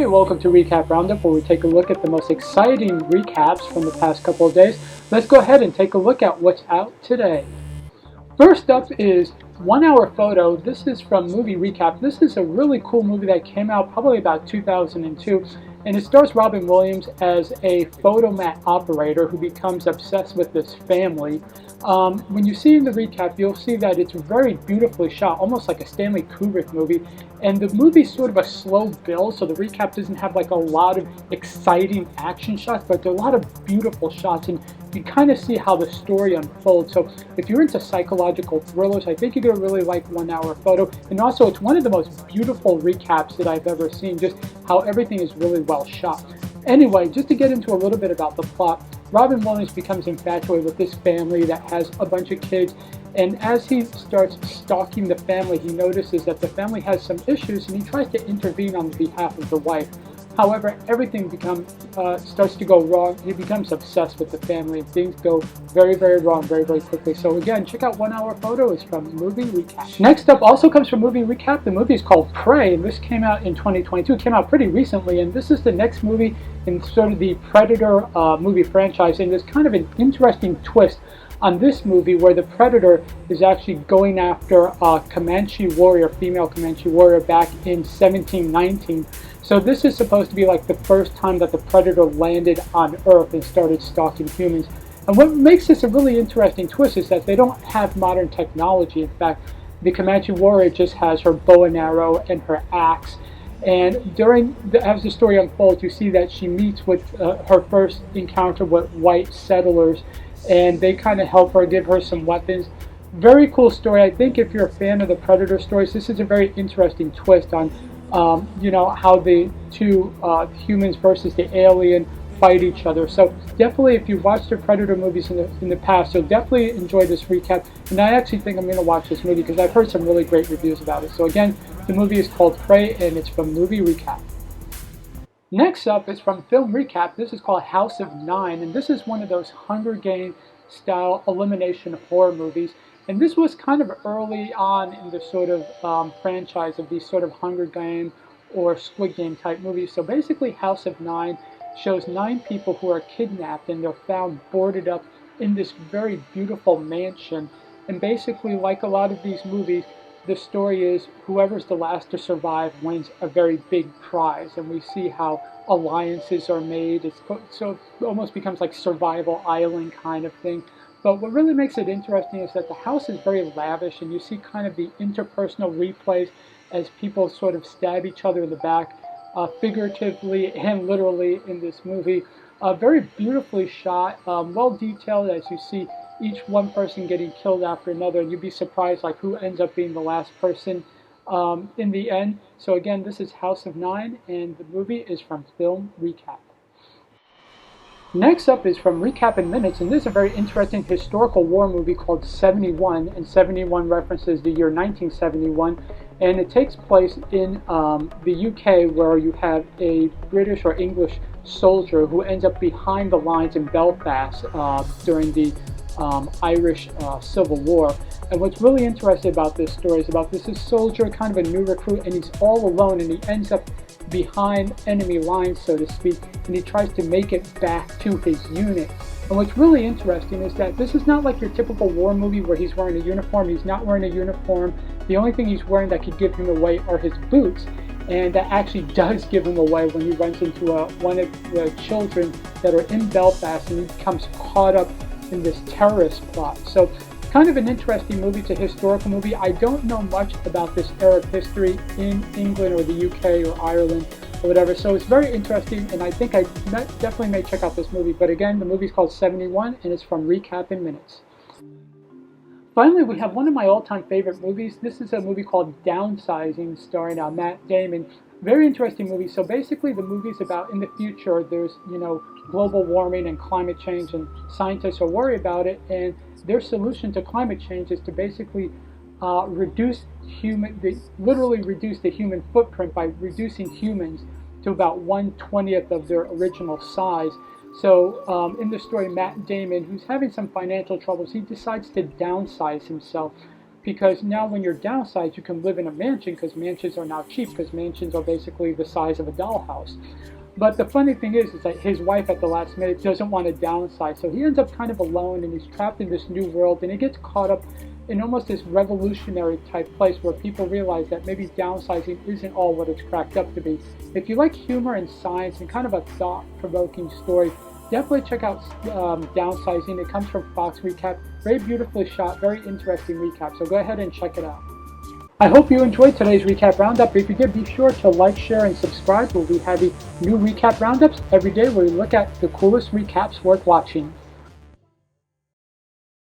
Hey, welcome to Recap Roundup, where we take a look at the most exciting recaps from the past couple of days. Let's go ahead and take a look at what's out today. First up is 1 Hour Photo. This is from Movie Recap. This is a really cool movie that came out probably about 2002, and it stars Robin Williams as a photomat operator who becomes obsessed with this family. When you see in the recap, you'll see that it's very beautifully shot, almost like a Stanley Kubrick movie. And the movie's sort of a slow build, so the recap doesn't have like a lot of exciting action shots, but there are a lot of beautiful shots, and you kind of see how the story unfolds. So if you're into psychological thrillers, I think you're going to really like 1 Hour Photo. And also, it's one of the most beautiful recaps that I've ever seen, just how everything is really well shot. Anyway, just to get into a little bit about the plot, Robin Williams becomes infatuated with this family that has a bunch of kids, and as he starts stalking the family, he notices that the family has some issues, and he tries to intervene on behalf of the wife. However, everything starts to go wrong. He becomes obsessed with the family, and things go very, very wrong very, very quickly. So again, check out 1 Hour Photo. It's from Movie Recap. Next up also comes from Movie Recap. The movie is called Prey, and this came out in 2022. It came out pretty recently, and this is the next movie in sort of the Predator movie franchise. And there's kind of an interesting twist on this movie where the Predator is actually going after a Comanche warrior, female Comanche warrior, back in 1719. So this is supposed to be like the first time that the Predator landed on Earth and started stalking humans. And what makes this a really interesting twist is that they don't have modern technology. In fact, the Comanche warrior just has her bow and arrow and her axe. And as the story unfolds, you see that she meets with her first encounter with white settlers, and they kind of help her, give her some weapons. Very cool story. I think if you're a fan of the Predator stories, this is a very interesting twist on how the two humans versus the alien fight each other. So definitely, if you've watched the Predator movies in the past, you'll definitely enjoy this recap. And I actually think I'm going to watch this movie because I've heard some really great reviews about it. So again, the movie is called Prey, and it's from Movie Recap. Next up is from Film Recap. This is called House of Nine, and this is one of those Hunger Games style elimination horror movies. And this was kind of early on in the sort of franchise of these sort of Hunger Game or Squid Game type movies. So basically, House of Nine shows 9 people who are kidnapped, and they're found boarded up in this very beautiful mansion. And basically, like a lot of these movies, the story is whoever's the last to survive wins a very big prize. And we see how alliances are made. So it almost becomes like Survival Island kind of thing. But what really makes it interesting is that the house is very lavish, and you see kind of the interpersonal replays as people sort of stab each other in the back, figuratively and literally in this movie. Very beautifully shot, well detailed as you see each one person getting killed after another, and you'd be surprised like who ends up being the last person in the end. So again, this is House of Nine, and the movie is from Film Recap. Next up is from Recap in Minutes, and this is a very interesting historical war movie called 71, and 71 references the year 1971, and it takes place in the UK, where you have a British or English soldier who ends up behind the lines in Belfast during the Irish Civil War. And what's really interesting about this story is about this soldier, kind of a new recruit, and he's all alone, and he ends up behind enemy lines, so to speak, and he tries to make it back to his unit. And what's really interesting is that this is not like your typical war movie where he's wearing a uniform. He's not wearing a uniform. The only thing he's wearing that could give him away are his boots, and that actually does give him away when he runs into one of the children that are in Belfast, and he becomes caught up in this terrorist plot. So kind of an interesting movie. It's a historical movie. I don't know much about this era of history in England or the UK or Ireland or whatever, so it's very interesting, and I think I definitely may check out this movie. But again, the movie's called 71, and it's from Recap in Minutes. Finally, we have one of my all-time favorite movies. This is a movie called Downsizing, starring Matt Damon. Very interesting movie. So basically, the movie's about in the future, there's global warming and climate change, and scientists are worried about it, and their solution to climate change is to basically literally reduce the human footprint by reducing humans to about 1/20th of their original size. So in the story, Matt Damon, who's having some financial troubles, he decides to downsize himself. because now when you're downsized, you can live in a mansion, because mansions are now cheap, because mansions are basically the size of a dollhouse. But the funny thing is that his wife at the last minute doesn't want to downsize, so he ends up kind of alone, and he's trapped in this new world, and he gets caught up in almost this revolutionary type place where people realize that maybe downsizing isn't all what it's cracked up to be. If you like humor and science and kind of a thought-provoking story, definitely check out Downsizing. It comes from Fox Recap. Very beautifully shot, very interesting recap, so go ahead and check it out. I hope you enjoyed today's recap roundup. If you did, be sure to like, share, and subscribe. We'll be having new recap roundups every day where we look at the coolest recaps worth watching.